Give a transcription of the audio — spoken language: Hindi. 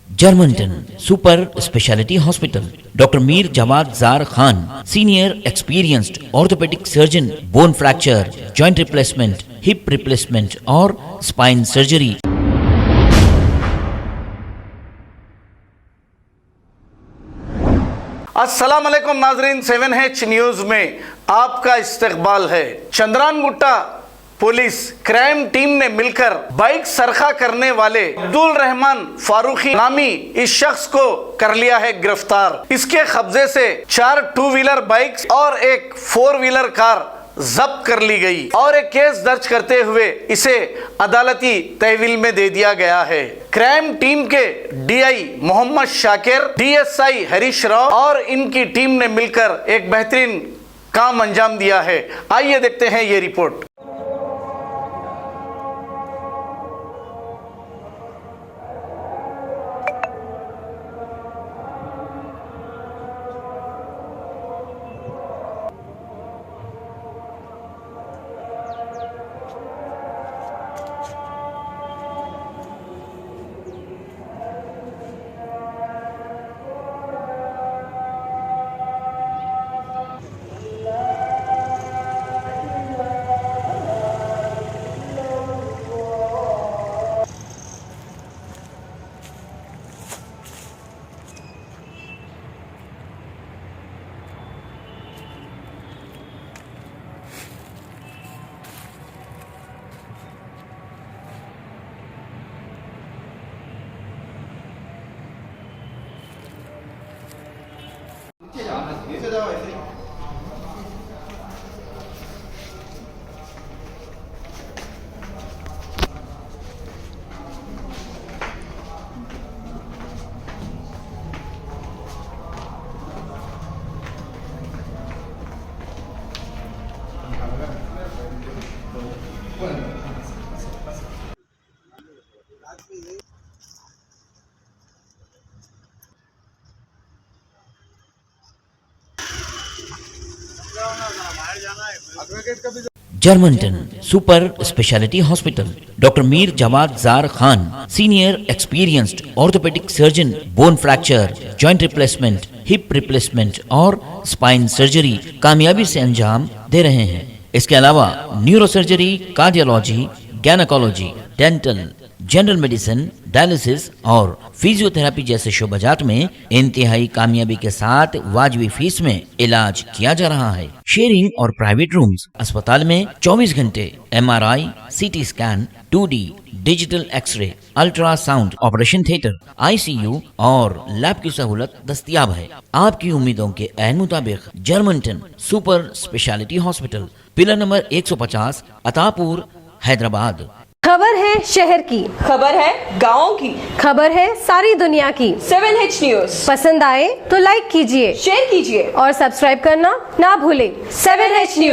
Germanton super speciality hospital, doctor Mir Jawad Zar Khan, senior experienced orthopaedic surgeon, bone fracture, joint replacement, hip replacement और स्पाइन सर्जरी। अस्सलाम वालेकुम नाजरीन, 7H न्यूज में आपका इस्तकबाल है। चंद्रानगुट्टा पुलिस क्राइम टीम ने मिलकर बाइक सरखा करने वाले अब्दुल रहमान फारूकी नामी इस शख्स को कर लिया है गिरफ्तार। इसके कब्जे से 4 2 व्हीलर बाइक्स और एक 4 व्हीलर कार जब्त कर ली गई और एक केस दर्ज करते हुए इसे अदालती तहवील में दे दिया गया है। क्राइम टीम के डीआई मोहम्मद शाकिर, डीएसआई हरीश राव और इनकी टीम ने मिलकर एक बेहतरीन काम अंजाम दिया है। आइए देखते हैं ये रिपोर्ट। नीचे जाओ ऐसे। Germanton super speciality hospital, doctor Mir Jawad Zar Khan, senior experienced orthopaedic surgeon, bone fracture, joint replacement, hip replacement और स्पाइन सर्जरी कामयाबी से अंजाम दे रहे हैं। इसके अलावा neuro surgery, cardiology, gynaecology, dental, general medicine, dialysis और फिजियोथेरेपी जैसे शोबाजात में इंतहाई कामयाबी के साथ वाजबी फीस में इलाज किया जा रहा है। शेयरिंग और प्राइवेट रूम्स, अस्पताल में 24 घंटे MRI, CT scan, 2D digital x-ray, ultrasound, operation theatre, ICU और लैब की सहूलत दस्तयाब है। आपकी उम्मीदों के ऐन मुताबिक Germanton super speciality hospital, pillar number 150, Attapur, Hyderabad. खबर है शहर की, खबर है गाँव की, खबर है सारी दुनिया की। 7H न्यूज पसंद आए तो लाइक कीजिए, शेयर कीजिए और सब्सक्राइब करना ना भूलें। 7H news.